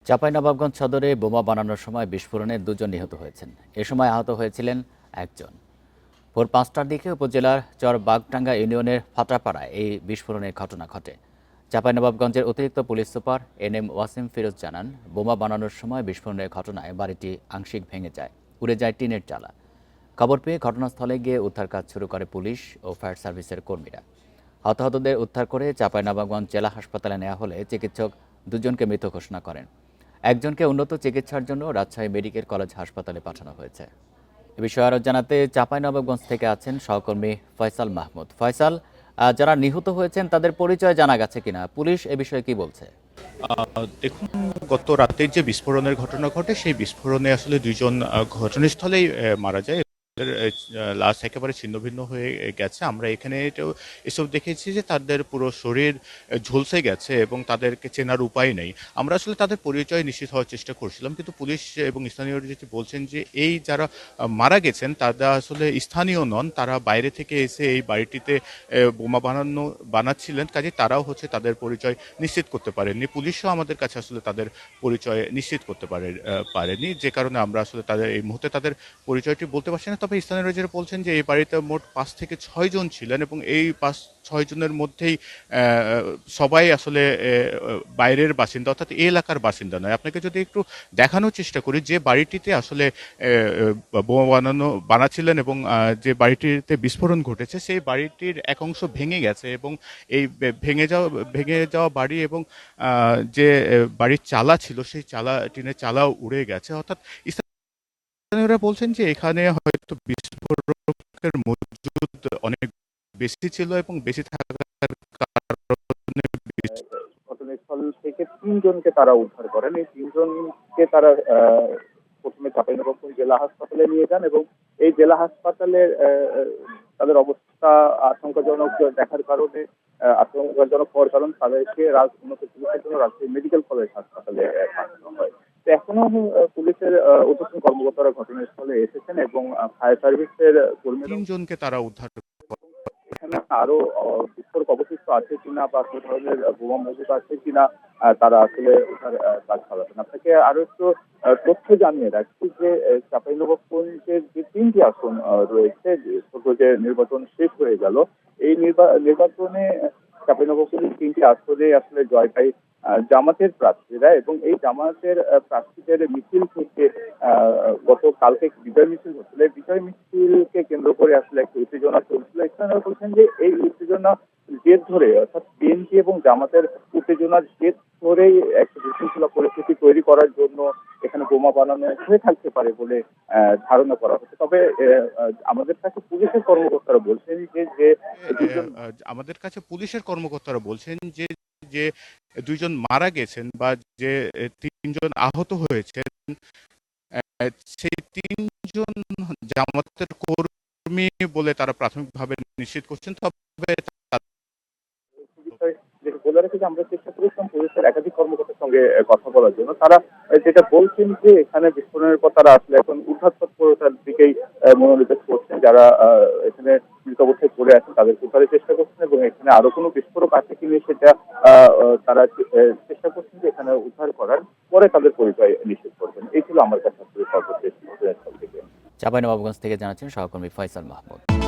চাঁপাইনবাবগঞ্জ সদরে বোমা বানানোর সময় বিস্ফোরণে দুজন নিহত হয়েছেন। এ সময় আহত হয়েছিলেন একজন। ভোর ৫টার দিকে উপজেলার চরবাগটাঙ্গা ইউনিয়নের ফাটাপাড়ায় এই বিস্ফোরণের ঘটনা ঘটে। চাঁপাইনবাবগঞ্জের অতিরিক্ত police super NM Wasim Firoz জানান, বোমা বানানোর সময় বিস্ফোরণের ঘটনায় বাড়িটি আংশিক ভেঙে যায়, উড়ে যায় টিনের চালা। খবর পেয়ে ঘটনাস্থলে গিয়ে উদ্ধার কাজ শুরু করে পুলিশ ও ফায়ার সার্ভিসের কর্মীরা। হতাহতদের উদ্ধার করে চাঁপাইনবাবগঞ্জ জেলা হাসপাতালে নেওয়া হলে চিকিৎসক দুজনকে মৃত ঘোষণা করেন। একজনকে উন্নত চিকিৎসার জন্য রাজশাহী মেডিকেল কলেজ হাসপাতালে পাঠানো হয়েছে। এ বিষয়ে আরও জানাতে চাঁপাইনবাবগঞ্জ থেকে আছেন সহকর্মী ফয়সাল মাহমুদ। ফয়সাল, যারা নিহত হয়েছেন তাদের পরিচয় জানা গেছে কিনা? পুলিশ এ বিষয়ে কি বলছে? দেখুন, গত রাতের যে বিস্ফোরণের ঘটনা ঘটে সেই বিস্ফোরণে আসলে দুইজন ঘটনাস্থলেই মারা যায়। লাশ একেবারে ছিন্নভিন্ন হয়ে গেছে। আমরা এখানে এসব দেখেছি যে তাদের পুরো শরীর ঝলসে গেছে এবং তাদেরকে চেনার উপায় নেই। আমরা আসলে তাদের পরিচয় নিশ্চিত হওয়ার চেষ্টা করছিলাম, কিন্তু পুলিশ এবং স্থানীয়রা যেটি বলছেন যে এই যারা মারা গেছেন তারা আসলে স্থানীয় নন, তারা বাইরে থেকে এসে এই বাড়িটিতে বোমা বানাচ্ছিলেন, কাজে তারাও তাদের পরিচয় নিশ্চিত করতে পারেননি। পুলিশও আমাদের কাছে আসলে তাদের পরিচয় নিশ্চিত করতে পারেনি, যে কারণে আমরা আসলে তাদের এই মুহূর্তে তাদের পরিচয়টি বলতে পারছি না। তবে স্থানীয়রা যারা বলছেন যে এই বাড়িতে মোট ৫ থেকে ৬ জন ছিলেন এবং এই ৫-৬ জনের মধ্যেই সবাই আসলে বাইরের বাসিন্দা, অর্থাৎ এই এলাকার বাসিন্দা নয়। আপনাকে যদি একটু দেখানোর চেষ্টা করি যে বাড়িটিতে আসলে বোমা বানাচ্ছিলেন এবং যে বাড়িটিতে বিস্ফোরণ ঘটেছে সেই বাড়িটির এক অংশ ভেঙে গেছে এবং এই ভেঙে যাওয়া বাড়ি এবং যে বাড়ির চালা ছিল সেই টিনের চালাও উড়ে গেছে। অর্থাৎ স্থানীয়রা বলছেন যে এখানে হয়তো বিস্ফোরকের মজুদ অনেক বেশি ছিল এবং বেশি থাকার কারণে ঘটনাস্থল থেকে ৩ জনকে তারা উদ্ধার করেন। এই ৩ জনকে তারা প্রথমে চাঁপাইনবাবগঞ্জ জেলা হাসপাতালে নিয়ে যান এবং এই জেলা হাসপাতালে তাদের অবস্থা আশঙ্কাজনক দেখার কারণে আশঙ্কাজনক হওয়ার কারণে তাদেরকে উন্নত চিকিৎসার জন্য রাজশাহী মেডিকেল কলেজ হাসপাতালে পাঠানো হয়। তো এখনো পুলিশের ঊর্ধ্বতন কর্মকর্তারা ঘটনাস্থলে এসেছেন এবং ফায়ার সার্ভিসের কর্মীরা ৩ জনকে তারা উদ্ধার। এখানে আরো বিস্ফোরক অবশিষ্ট আছে কিনা বা কোন ধরনের বোমা মজুদ আছে কিনা তারা আসলে ওটার কাজ চালাবেন। আপনাকে আরো একটু তথ্য জানিয়ে রাখছি যে চাঁপাইনবাবগঞ্জের যে ৩টি আসন রয়েছে, যে নির্বাচন শেষ হয়ে গেল, এই নির্বাচনে চাঁপাইনবাবগঞ্জের ৩টি আসনে আসলে জয় পায় জামাতের প্রার্থীরা এবং এই জামাতের প্রার্থীদের মিছিল থেকে গতকালকে বিজয় মিছিল হচ্ছিল। বিজয় মিছিলকে কেন্দ্র করে আসলে একটা উত্তেজনা চলছিল। স্থানীয়রা বলছেন যে এই উত্তেজনা জেদ ধরে, অর্থাৎ বিএনপি এবং জামাতের উত্তেজনার জেদ ধরেই একটা বিশৃঙ্খলা পরিস্থিতি তৈরি করার জন্য এখানে বোমা বানানো হয়ে থাকতে পারে বলে ধারণা করা হচ্ছে। তবে আমাদের কাছে পুলিশের কর্মকর্তারা বলছেন যে আমাদের কাছে পুলিশের কর্মকর্তারা বলছেন যে যে ২ জন মারা গেছেন বা যে ৩ জন আহত হয়েছেন সেই ৩ জন জামাতের কর্মী বলে তারা প্রাথমিকভাবে নিশ্চিত করছেন। তবে বলে রেখে যে আমরা চেষ্টা করেছিলাম পুলিশের একাধিক কর্মকর্তার সঙ্গে কথা বলার জন্য। তারা যেটা বলছেন যে এখানে বিস্ফোরণের পর তারা আসলে এখন উদ্ধার তৎপরতার দিকেই মনোনিবেশ করছেন। যারা এখানে মৃত অবস্থায় পড়ে আছেন তাদেরকে উদ্ধারের চেষ্টা করছেন এবং এখানে আরো কোনো বিস্ফোরক আছে কিনা সেটা তারা চেষ্টা করছেন যে এখানে উদ্ধার করার পরে তাদের পরিচয় নিশ্চিত করবেন। এই ছিল আমার কাছে সর্বশেষ ঘটনাস্থল থেকে। চাঁপাইনবাবগঞ্জ থেকে জানাচ্ছেন সহকর্মী ফয়সাল মাহমুদ।